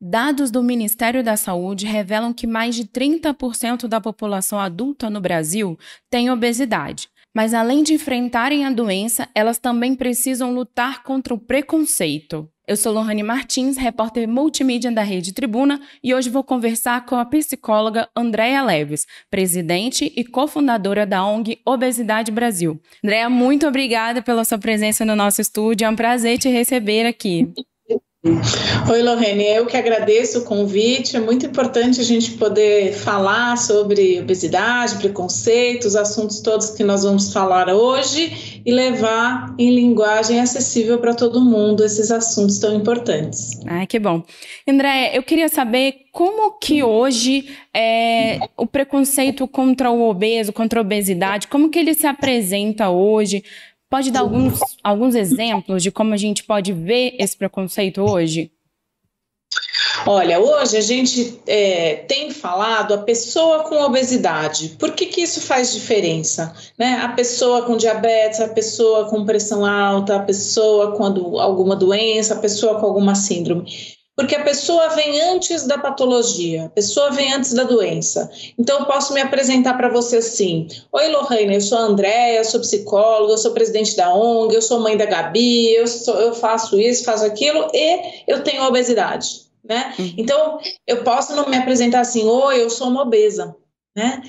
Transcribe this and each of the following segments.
Dados do Ministério da Saúde revelam que mais de 30% da população adulta no Brasil tem obesidade. Mas além de enfrentarem a doença, elas também precisam lutar contra o preconceito. Eu sou Lohane Martins, repórter multimídia da Rede Tribuna, e hoje vou conversar com a psicóloga Andréa Leves, presidente e cofundadora da ONG Obesidade Brasil. Andréa, muito obrigada pela sua presença no nosso estúdio, é um prazer te receber aqui. Oi, Lohane, eu que agradeço o convite. É muito importante a gente poder falar sobre obesidade, preconceitos, assuntos todos que nós vamos falar hoje e levar em linguagem acessível para todo mundo esses assuntos tão importantes. Ai, que bom. André, eu queria saber como que hoje o preconceito contra o obeso, contra a obesidade, como que ele se apresenta hoje? Pode dar alguns exemplos de como a gente pode ver esse preconceito hoje? Olha, hoje a gente tem falado a pessoa com obesidade. Por que isso faz diferença? Né? A pessoa com diabetes, a pessoa com pressão alta, a pessoa com alguma doença, a pessoa com alguma síndrome. Porque a pessoa vem antes da patologia, a pessoa vem antes da doença. Então, eu posso me apresentar para você assim: oi, Lohane, eu sou a Andréa, eu sou psicóloga, eu sou presidente da ONG, eu sou mãe da Gabi, eu faço isso, faço aquilo e eu tenho obesidade, né? Então, eu posso não me apresentar assim: oi, eu sou uma obesa, né?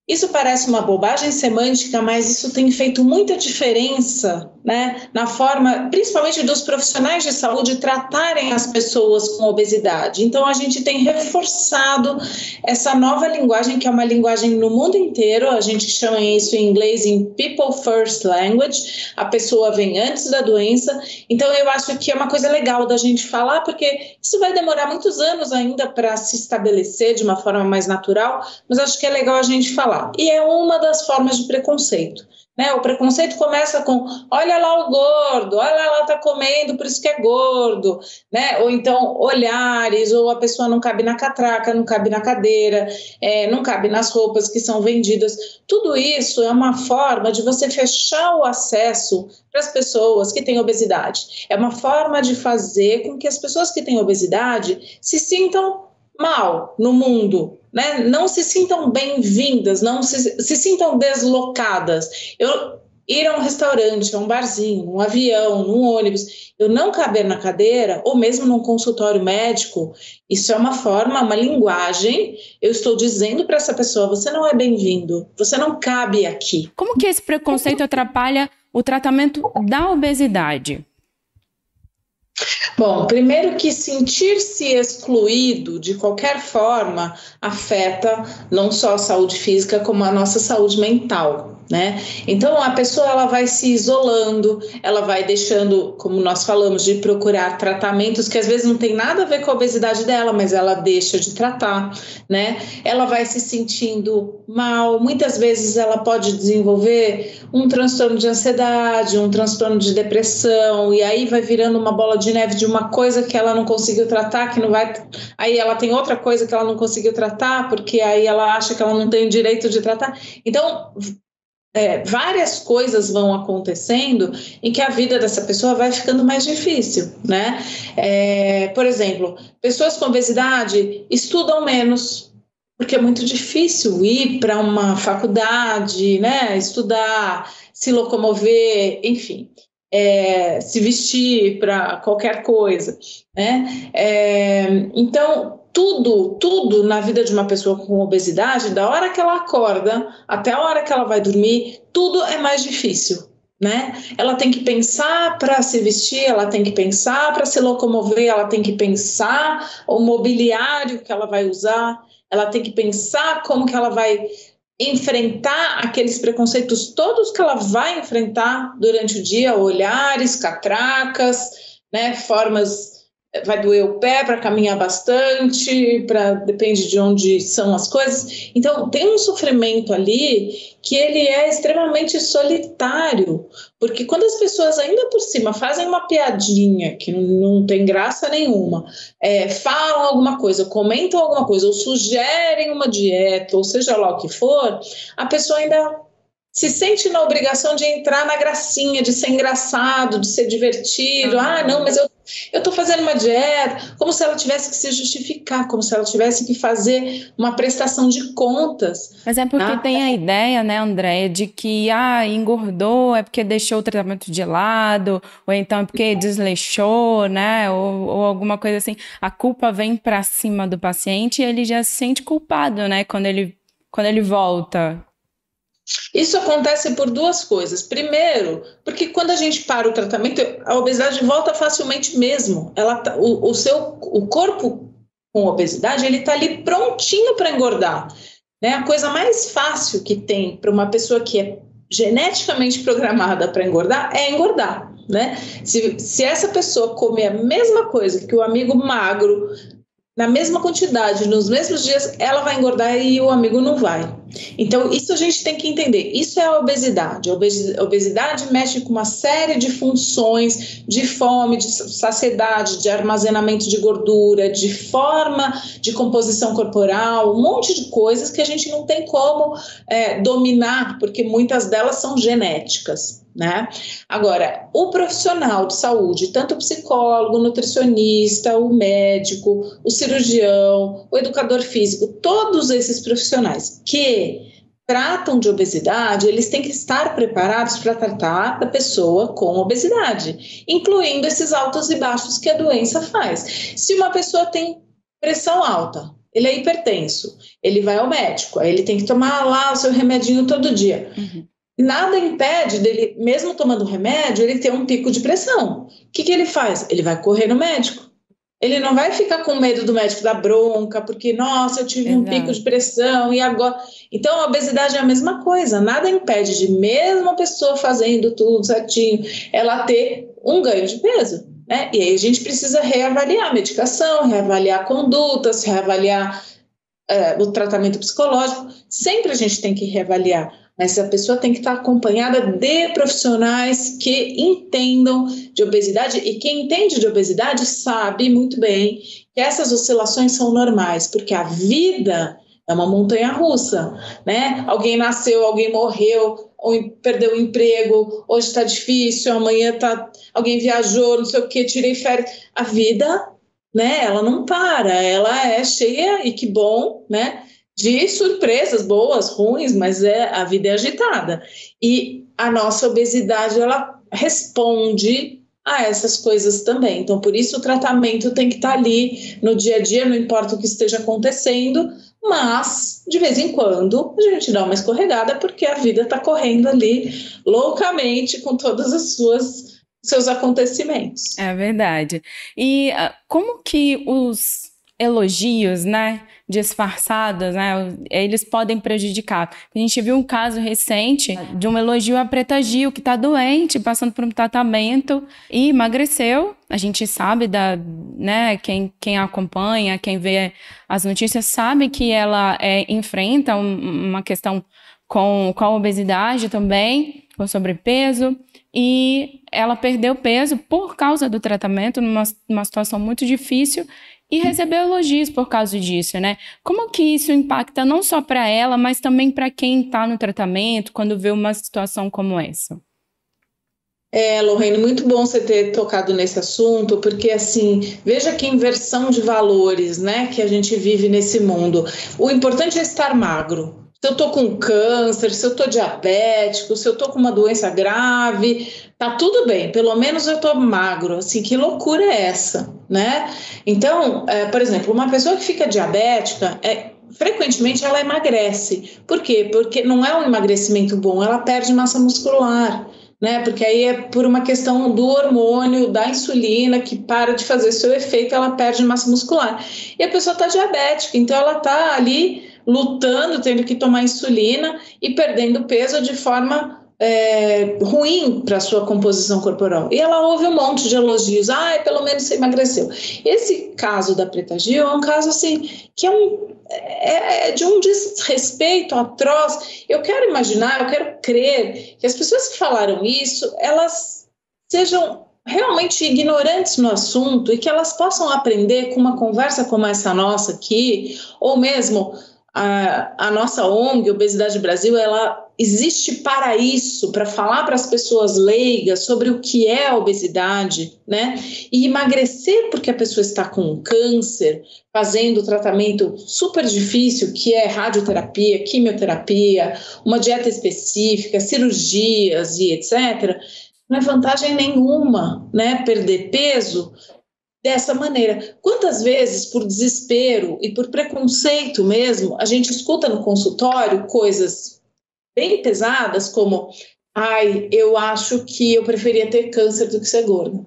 Isso parece uma bobagem semântica, mas isso tem feito muita diferença, né, na forma, principalmente dos profissionais de saúde, tratarem as pessoas com obesidade. Então, a gente tem reforçado essa nova linguagem, que é uma linguagem no mundo inteiro, a gente chama isso em inglês em People First Language, a pessoa vem antes da doença. Então, eu acho que é uma coisa legal da gente falar, porque isso vai demorar muitos anos ainda para se estabelecer de uma forma mais natural, mas acho que é legal a gente falar. E é uma das formas de preconceito, né? O preconceito começa com: olha lá o gordo, olha lá, tá comendo, por isso que é gordo, né? Ou então olhares, ou a pessoa não cabe na catraca, não cabe na cadeira, não cabe nas roupas que são vendidas. Tudo isso é uma forma de você fechar o acesso para as pessoas que têm obesidade. É uma forma de fazer com que as pessoas que têm obesidade se sintam mal no mundo, né? Não se sintam bem-vindas, não se sintam deslocadas. Ir a um restaurante, a um barzinho, um avião, num ônibus, eu não caber na cadeira, ou mesmo num consultório médico, isso é uma forma, uma linguagem. Eu estou dizendo para essa pessoa: você não é bem-vindo, você não cabe aqui. Como que esse preconceito atrapalha o tratamento da obesidade? Bom, primeiro que sentir-se excluído de qualquer forma afeta não só a saúde física, como a nossa saúde mental, né? Então, a pessoa ela vai se isolando, ela vai deixando, como nós falamos, de procurar tratamentos que às vezes não tem nada a ver com a obesidade dela, mas ela deixa de tratar, né? Ela vai se sentindo mal, muitas vezes ela pode desenvolver um transtorno de ansiedade, um transtorno de depressão, e aí vai virando uma bola de neve de uma coisa que ela não conseguiu tratar, que não vai... Aí ela tem outra coisa que ela não conseguiu tratar, porque aí ela acha que ela não tem o direito de tratar. Então, várias coisas vão acontecendo em que a vida dessa pessoa vai ficando mais difícil, né? Por exemplo, pessoas com obesidade estudam menos, porque é muito difícil ir para uma faculdade, né? Estudar, se locomover, enfim, se vestir para qualquer coisa, né? Então, tudo na vida de uma pessoa com obesidade, da hora que ela acorda até a hora que ela vai dormir, tudo é mais difícil, né? Ela tem que pensar para se vestir, ela tem que pensar para se locomover, ela tem que pensar o mobiliário que ela vai usar, ela tem que pensar como que ela vai enfrentar aqueles preconceitos todos que ela vai enfrentar durante o dia, olhares, catracas, né, formas... Vai doer o pé para caminhar bastante, depende de onde são as coisas. Então, tem um sofrimento ali que ele é extremamente solitário, porque quando as pessoas ainda por cima fazem uma piadinha que não tem graça nenhuma, falam alguma coisa, comentam alguma coisa, ou sugerem uma dieta, ou seja lá o que for, a pessoa ainda se sente na obrigação de entrar na gracinha, de ser engraçado, de ser divertido. Ah, não, mas eu Eu estou fazendo uma dieta, como se ela tivesse que se justificar, como se ela tivesse que fazer uma prestação de contas. Mas é porque tem a ideia, né, Andréia, de que engordou é porque deixou o tratamento de lado, ou então é porque desleixou, né, ou alguma coisa assim. A culpa vem para cima do paciente e ele já se sente culpado, né, quando ele volta. Isso acontece por duas coisas. Primeiro, porque quando a gente para o tratamento, a obesidade volta facilmente mesmo. O corpo com obesidade, ele está ali prontinho para engordar. Né? A coisa mais fácil que tem para uma pessoa que é geneticamente programada para engordar é engordar. Né? Se essa pessoa comer a mesma coisa que o amigo magro, na mesma quantidade, nos mesmos dias, ela vai engordar e o amigo não vai. Então, isso a gente tem que entender. Isso é a obesidade. A obesidade mexe com uma série de funções de fome, de saciedade, de armazenamento de gordura, de forma de composição corporal, um monte de coisas que a gente não tem como dominar, porque muitas delas são genéticas. Né? Agora, o profissional de saúde, tanto o psicólogo, o nutricionista, o médico, o cirurgião, o educador físico, todos esses profissionais que tratam de obesidade, eles têm que estar preparados para tratar da pessoa com obesidade, incluindo esses altos e baixos que a doença faz. Se uma pessoa tem pressão alta, ele é hipertenso, ele vai ao médico, aí ele tem que tomar lá o seu remedinho todo dia. Nada impede dele, mesmo tomando remédio, ele ter um pico de pressão. O que ele faz? Ele vai correr no médico. Ele não vai ficar com medo do médico dar bronca, porque, nossa, eu tive um pico de pressão e agora... Então, a obesidade é a mesma coisa. Nada impede de, mesmo a pessoa fazendo tudo certinho, ela ter um ganho de peso. Né? E aí a gente precisa reavaliar a medicação, reavaliar condutas, reavaliar o tratamento psicológico. Sempre a gente tem que reavaliar. Mas a pessoa tem que estar acompanhada de profissionais que entendam de obesidade, e quem entende de obesidade sabe muito bem que essas oscilações são normais, porque a vida é uma montanha-russa, né? Alguém nasceu, alguém morreu, ou perdeu o emprego, hoje está difícil, amanhã alguém viajou, não sei o quê, tirei férias. A vida, né? Ela não para, ela é cheia, e que bom, né? De surpresas boas, ruins, mas a vida é agitada. E a nossa obesidade, ela responde a essas coisas também. Então, por isso o tratamento tem que estar ali no dia a dia, não importa o que esteja acontecendo, mas, de vez em quando, a gente dá uma escorregada, porque a vida está correndo ali loucamente com todos os seus acontecimentos. É verdade. E como que os elogios, né, disfarçados, né, eles podem prejudicar? A gente viu um caso recente de um elogio a Preta Gil, que está doente, passando por um tratamento e emagreceu. A gente sabe, né, quem a acompanha, quem vê as notícias, sabe que ela enfrenta uma questão com a obesidade também, com sobrepeso, e ela perdeu peso por causa do tratamento, numa situação muito difícil, e recebeu elogios por causa disso, né? Como que isso impacta não só para ela, mas também para quem está no tratamento, quando vê uma situação como essa? Lorraine, muito bom você ter tocado nesse assunto, porque assim, veja que inversão de valores, né, que a gente vive nesse mundo. O importante é estar magro. Se eu estou com câncer, se eu estou diabético, se eu estou com uma doença grave, tá tudo bem, pelo menos eu estou magro. Assim, que loucura é essa, né? Então, por exemplo, uma pessoa que fica diabética, frequentemente ela emagrece. Por quê? Porque não é um emagrecimento bom, ela perde massa muscular. Né? Porque aí é por uma questão do hormônio, da insulina, que para de fazer seu efeito, ela perde massa muscular. E a pessoa está diabética, então ela está ali lutando, tendo que tomar insulina e perdendo peso de forma ruim para a sua composição corporal. E ela ouve um monte de elogios, pelo menos você emagreceu. Esse caso da Preta Gil é um caso assim, que é de um desrespeito atroz. Eu quero imaginar, eu quero crer que as pessoas que falaram isso, elas sejam realmente ignorantes no assunto e que elas possam aprender com uma conversa como essa nossa aqui, ou mesmo a nossa ONG, Obesidade Brasil, ela existe para isso, para falar para as pessoas leigas sobre o que é a obesidade, né? E emagrecer porque a pessoa está com um câncer, fazendo tratamento super difícil, que é radioterapia, quimioterapia, uma dieta específica, cirurgias e etc., não é vantagem nenhuma, né? Perder peso dessa maneira. Quantas vezes, por desespero e por preconceito mesmo, a gente escuta no consultório coisas bem pesadas, como, ai, eu acho que eu preferia ter câncer do que ser gorda,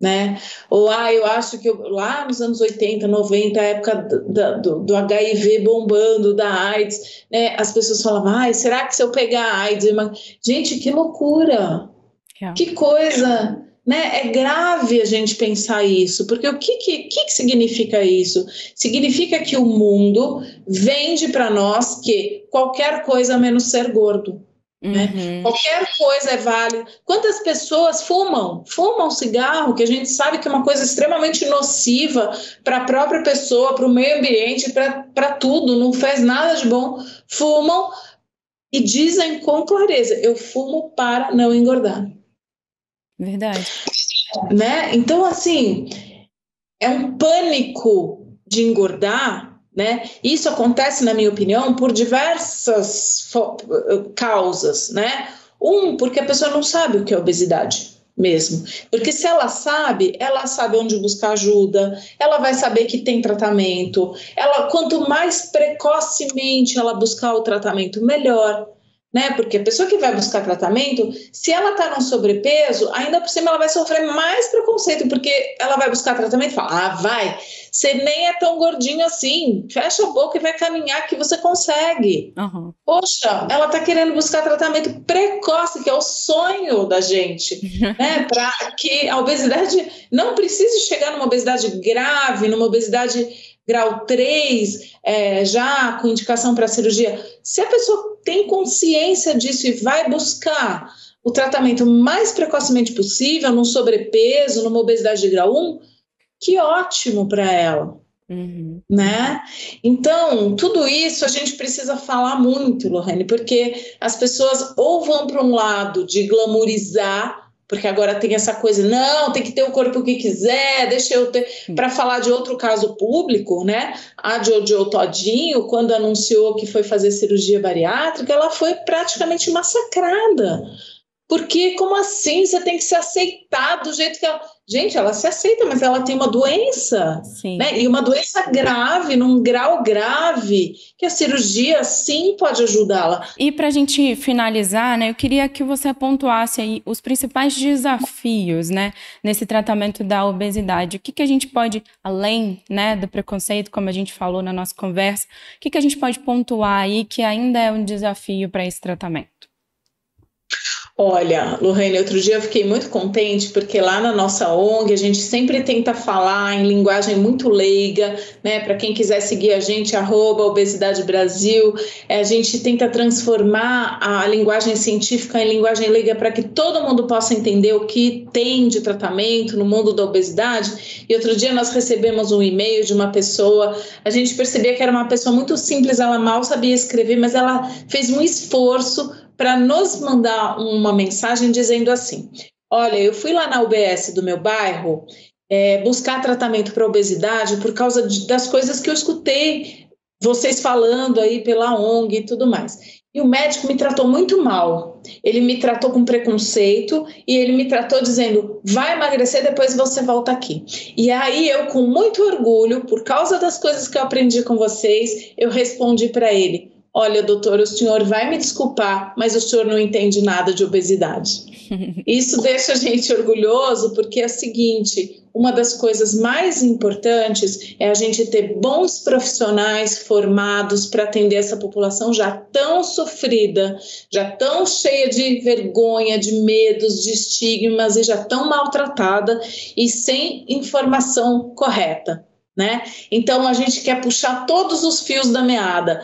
né? Ou, eu acho que lá nos anos 80, 90, a época do HIV bombando, da AIDS, né? As pessoas falavam, será que se eu pegar AIDS... Gente, que loucura! Que coisa... Né? É grave a gente pensar isso, porque o que significa isso? Significa que o mundo vende para nós que qualquer coisa menos ser gordo. Né? Qualquer coisa é válida. Quantas pessoas fumam cigarro, que a gente sabe que é uma coisa extremamente nociva para a própria pessoa, para o meio ambiente, para tudo, não faz nada de bom, fumam e dizem com clareza, eu fumo para não engordar. Verdade. Né? Então, assim, é um pânico de engordar, né? Isso acontece, na minha opinião, por diversas causas, né? Porque a pessoa não sabe o que é obesidade mesmo. Porque se ela sabe onde buscar ajuda, ela vai saber que tem tratamento, quanto mais precocemente ela buscar o tratamento, melhor. Né? Porque a pessoa que vai buscar tratamento, se ela está no sobrepeso, ainda por cima ela vai sofrer mais preconceito, porque ela vai buscar tratamento e fala, você nem é tão gordinho assim, fecha a boca e vai caminhar que você consegue. Uhum. Poxa, ela está querendo buscar tratamento precoce, que é o sonho da gente, né? Para que a obesidade não precise chegar numa obesidade grave, numa obesidade grau 3, já com indicação para cirurgia. Se a pessoa tem consciência disso e vai buscar o tratamento mais precocemente possível, num sobrepeso, numa obesidade de grau 1, que ótimo para ela. Né? Então, tudo isso a gente precisa falar muito, Lorraine, porque as pessoas ou vão para um lado de glamourizar, porque agora tem essa coisa, não, tem que ter o corpo que quiser, deixa eu ter... Para falar de outro caso público, né? A Jojo Todinho, quando anunciou que foi fazer cirurgia bariátrica, ela foi praticamente massacrada. Porque, como assim? Você tem que se aceitar do jeito que ela... Gente, ela se aceita, mas ela tem uma doença, né? E uma doença grave, num grau grave, que a cirurgia, sim, pode ajudá-la. E para a gente finalizar, né, eu queria que você pontuasse aí os principais desafios, né, nesse tratamento da obesidade. O que a gente pode, além, né, do preconceito, como a gente falou na nossa conversa, o que a gente pode pontuar aí que ainda é um desafio para esse tratamento? Olha, Lorraine, outro dia eu fiquei muito contente porque lá na nossa ONG a gente sempre tenta falar em linguagem muito leiga, né? Para quem quiser seguir a gente, @Obesidade Brasil, a gente tenta transformar a linguagem científica em linguagem leiga para que todo mundo possa entender o que tem de tratamento no mundo da obesidade. E outro dia nós recebemos um e-mail de uma pessoa, a gente percebia que era uma pessoa muito simples, ela mal sabia escrever, mas ela fez um esforço para nos mandar uma mensagem dizendo assim, olha, eu fui lá na UBS do meu bairro buscar tratamento para obesidade por causa das coisas que eu escutei vocês falando aí pela ONG e tudo mais. E o médico me tratou muito mal, ele me tratou com preconceito e ele me tratou dizendo, vai emagrecer, depois você volta aqui. E aí eu, com muito orgulho, por causa das coisas que eu aprendi com vocês, eu respondi para ele, olha, doutor, o senhor vai me desculpar, mas o senhor não entende nada de obesidade. Isso deixa a gente orgulhoso, porque é o seguinte, uma das coisas mais importantes é a gente ter bons profissionais formados para atender essa população já tão sofrida, já tão cheia de vergonha, de medos, de estigmas e já tão maltratada e sem informação correta, né? Então, a gente quer puxar todos os fios da meada,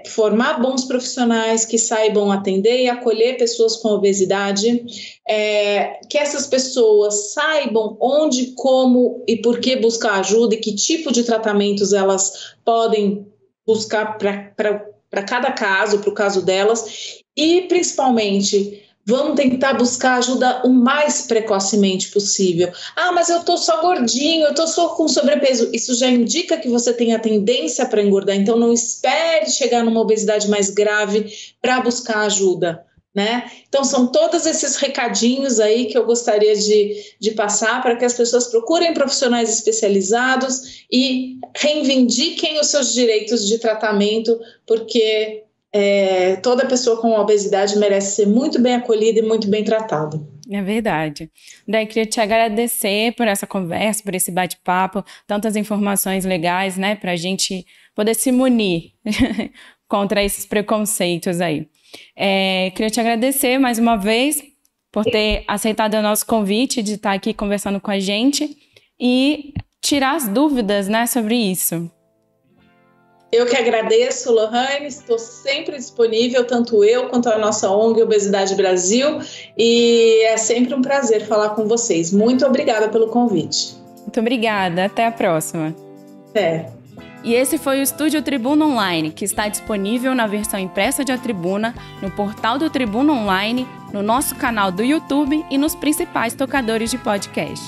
formar bons profissionais que saibam atender e acolher pessoas com obesidade, que essas pessoas saibam onde, como e por que buscar ajuda e que tipo de tratamentos elas podem buscar para para cada caso, para o caso delas, e principalmente vamos tentar buscar ajuda o mais precocemente possível. Ah, mas eu estou só gordinho, eu estou só com sobrepeso. Isso já indica que você tem a tendência para engordar, então não espere chegar numa obesidade mais grave para buscar ajuda, né? Então são todos esses recadinhos aí que eu gostaria de passar para que as pessoas procurem profissionais especializados e reivindiquem os seus direitos de tratamento, porque toda pessoa com obesidade merece ser muito bem acolhida e muito bem tratada. É verdade. Daí, queria te agradecer por essa conversa, por esse bate-papo, tantas informações legais, né, para a gente poder se munir contra esses preconceitos aí. Queria te agradecer mais uma vez por ter aceitado o nosso convite de estar aqui conversando com a gente e tirar as dúvidas, né, sobre isso. Eu que agradeço, Lohane, estou sempre disponível, tanto eu quanto a nossa ONG Obesidade Brasil, e é sempre um prazer falar com vocês. Muito obrigada pelo convite. Muito obrigada, até a próxima. Até. E esse foi o Estúdio Tribuna Online, que está disponível na versão impressa de A Tribuna, no portal do Tribuna Online, no nosso canal do YouTube e nos principais tocadores de podcast.